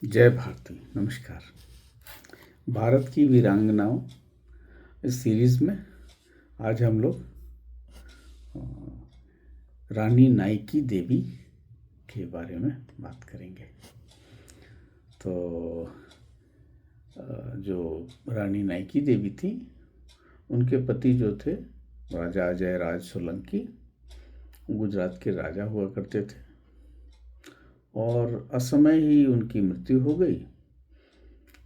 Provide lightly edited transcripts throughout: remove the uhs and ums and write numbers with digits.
जय भारती। नमस्कार। भारत की वीरांगनाओं इस सीरीज़ में आज हम लोग रानी नाइकी देवी के बारे में बात करेंगे। तो जो रानी नाइकी देवी थी, उनके पति जो थे राजा अजय राज सोलंकी, गुजरात के राजा हुआ करते थे और असमय ही उनकी मृत्यु हो गई।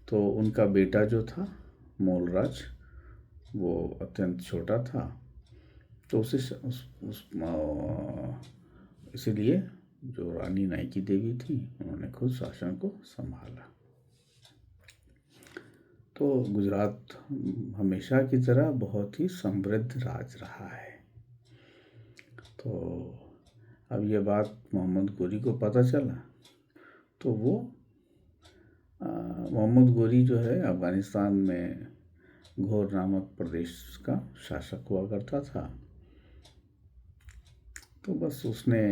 तो उनका बेटा जो था मोलराज, वो अत्यंत छोटा था, तो इसीलिए जो रानी नाइकी देवी थी, उन्होंने खुद शासन को संभाला। तो गुजरात हमेशा की तरह बहुत ही समृद्ध राज रहा है। तो अब ये बात मोहम्मद गोरी को पता चला, तो वो मोहम्मद गोरी जो है अफ़गानिस्तान में घोर नामक प्रदेश का शासक हुआ करता था। तो बस उसने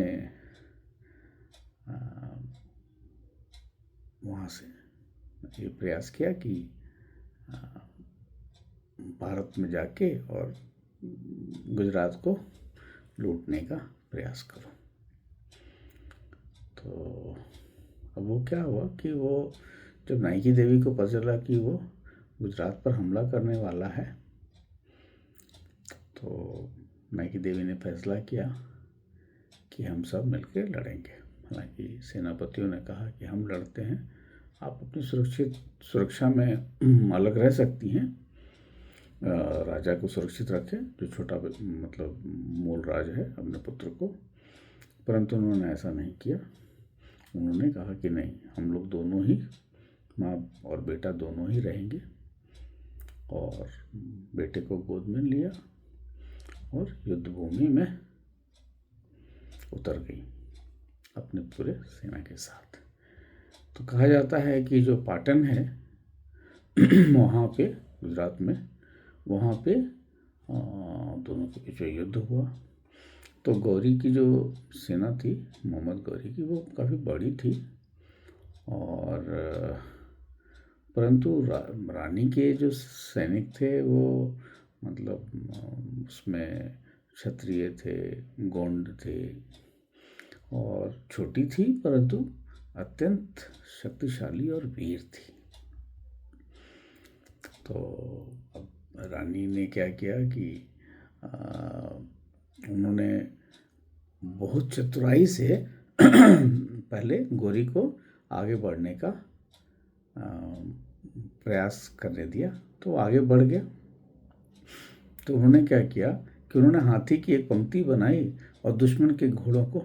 वहाँ से ये प्रयास किया कि भारत में जाके और गुजरात को लूटने का प्रयास करो। तो अब वो क्या हुआ कि वो जब नाइकी देवी को पता चला कि वो गुजरात पर हमला करने वाला है, तो नाइकी देवी ने फैसला किया कि हम सब मिलकर लड़ेंगे। हालांकि सेनापतियों ने कहा कि हम लड़ते हैं, आप अपनी सुरक्षा में अलग रह सकती हैं, राजा को सुरक्षित रखें, जो छोटा मतलब मूल राज है, अपने पुत्र को। परंतु उन्होंने ऐसा नहीं किया। उन्होंने कहा कि नहीं, हम लोग दोनों ही, माँ और बेटा दोनों ही रहेंगे। और बेटे को गोद में लिया और युद्ध भूमि में उतर गई अपने पूरे सेना के साथ। तो कहा जाता है कि जो पाटन है वहाँ पे गुजरात में, वहाँ पे दोनों के बीच युद्ध हुआ। तो गौरी की जो सेना थी, मोहम्मद गौरी की, वो काफ़ी बड़ी थी और परंतु रानी के जो सैनिक थे वो मतलब उसमें क्षत्रिय थे, गोंड थे और छोटी थी, परंतु अत्यंत शक्तिशाली और वीर थी। तो अब रानी ने क्या किया कि उन्होंने बहुत चतुराई से पहले गौरी को आगे बढ़ने का प्रयास करने दिया। तो आगे बढ़ गया। तो उन्होंने क्या किया कि उन्होंने हाथी की एक पंक्ति बनाई और दुश्मन के घोड़ों को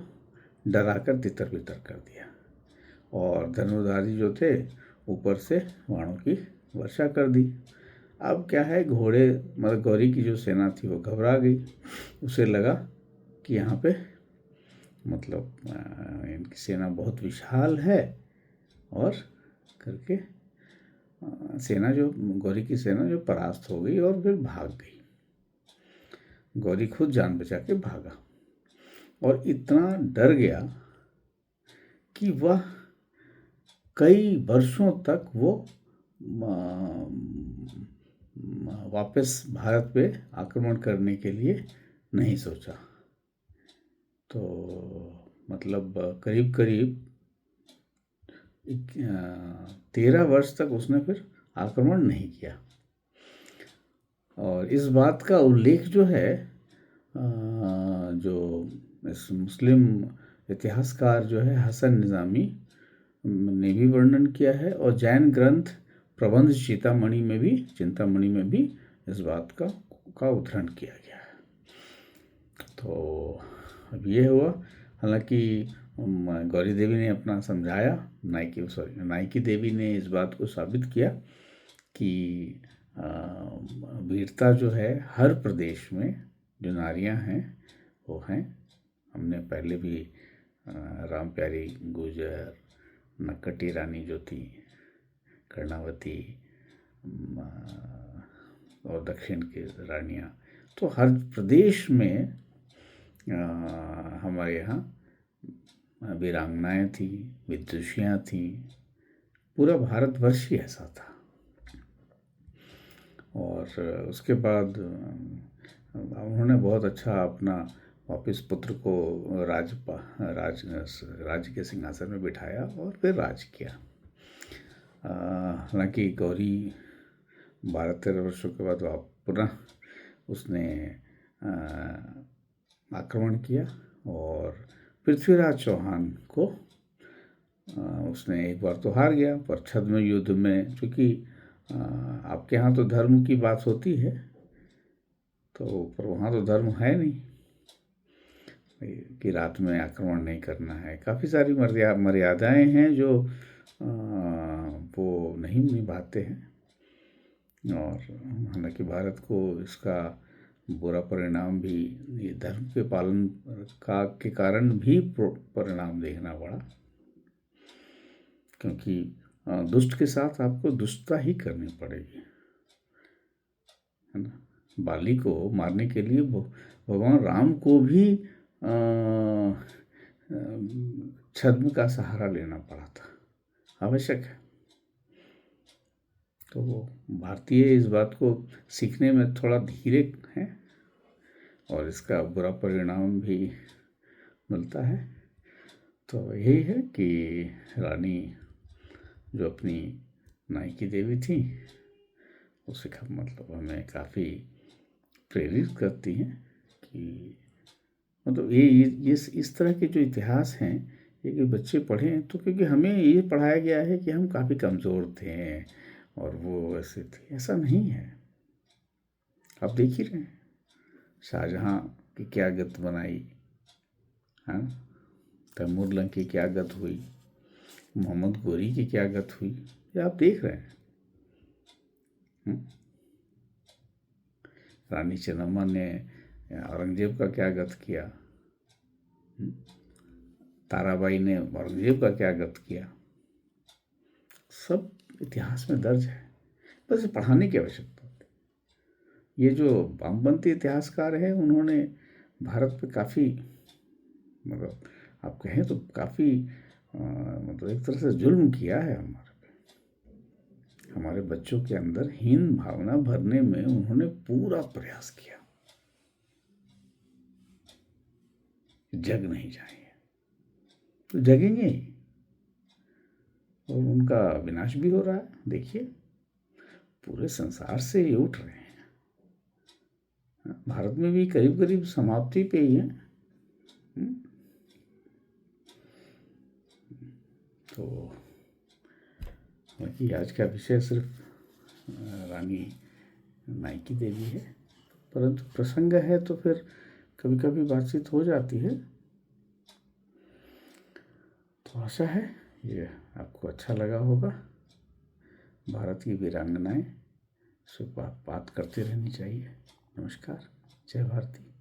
डराकर तितर बितर कर दिया और धनुर्धारी जो थे ऊपर से बाणों की वर्षा कर दी। अब क्या है, घोड़े मतलब गौरी की जो सेना थी वो घबरा गई। उसे लगा कि यहाँ पे मतलब इनकी सेना बहुत विशाल है, और करके सेना जो गौरी की सेना जो परास्त हो गई और फिर भाग गई। गौरी खुद जान बचा के भागा और इतना डर गया कि वह कई वर्षों तक वो वापस भारत पे आक्रमण करने के लिए नहीं सोचा। तो मतलब करीब करीब 13 वर्ष तक उसने फिर आक्रमण नहीं किया। और इस बात का उल्लेख जो है जो इस मुस्लिम इतिहासकार जो है हसन निज़ामी ने भी वर्णन किया है, और जैन ग्रंथ प्रबंध चिंतामणि में भी इस बात का उद्धरण किया गया है। तो अब ये हुआ। हालांकि गौरी देवी ने अपना समझाया, नाइकी देवी ने इस बात को साबित किया कि वीरता जो है हर प्रदेश में जो नारियां हैं वो हैं। हमने पहले भी राम प्यारी गुजर, नक्कटी रानी जो थी, कर्णावती और दक्षिण की रानियां, तो हर प्रदेश में हमारे यहाँ वीरांगनाएँ थी, विदुषियाँ थीं, पूरा भारतवर्ष ही ऐसा था। और उसके बाद उन्होंने बहुत अच्छा अपना वापिस पुत्र को राज्य के सिंहासन में बिठाया और फिर राज किया। हालांकि गौरी 12-13 वर्षों के बाद पुनः उसने आक्रमण किया और पृथ्वीराज चौहान को उसने एक बार तो हार गया, पर छद्म युद्ध में, चूँकि आपके यहाँ तो धर्म की बात होती है, तो पर वहाँ तो धर्म है नहीं कि रात में आक्रमण नहीं करना है। काफ़ी सारी मर्यादाएं हैं जो वो नहीं निभाते हैं। और हालांकि भारत को इसका बुरा परिणाम भी ये धर्म के पालन के कारण भी परिणाम देखना पड़ा, क्योंकि दुष्ट के साथ आपको दुष्टता ही करनी पड़ेगी, है ना। बाली को मारने के लिए भगवान राम को भी छद्म का सहारा लेना पड़ा था, आवश्यक है। तो भारतीय इस बात को सीखने में थोड़ा धीरे हैं और इसका बुरा परिणाम भी मिलता है। तो यही है कि रानी जो अपनी नायकी देवी थी, उसे मतलब हमें काफ़ी प्रेरित करती हैं कि मतलब ये इस तरह के जो इतिहास हैं ये कि बच्चे पढ़ें, तो क्योंकि हमें ये पढ़ाया गया है कि हम काफ़ी कमज़ोर थे और वो ऐसे थे। ऐसा नहीं है। आप देख ही रहे हैं शाहजहाँ की क्या गत बनाई, हाँ, तैमूर की क्या गत हुई, मोहम्मद गोरी की क्या गत हुई, ये आप देख रहे हैं। रानी चन्नम्मा ने औरंगजेब का क्या गत किया, ताराबाई ने औरंगजेब का क्या गत किया, सब इतिहास में दर्ज है। बस पढ़ाने की आवश्यकता होती है। ये जो वामपंथी इतिहासकार हैं, उन्होंने भारत पे काफ़ी, मतलब आप कहें तो काफ़ी मतलब एक तरह से जुल्म किया है हमारे बच्चों के अंदर हीन भावना भरने में उन्होंने पूरा प्रयास किया। जग नहीं जाएंगे तो जगेंगे ही, और उनका विनाश भी हो रहा है। देखिए पूरे संसार से ये उठ रहे हैं, भारत में भी करीब करीब समाप्ति पे ही है। तो बाकी आज का विषय सिर्फ रानी नायकी देवी है, परंतु प्रसंग है तो फिर कभी कभी बातचीत हो जाती है। तो आशा है ये आपको अच्छा लगा होगा। भारत की वीरांगनाएं से बात करते रहनी चाहिए। नमस्कार, जय भारती।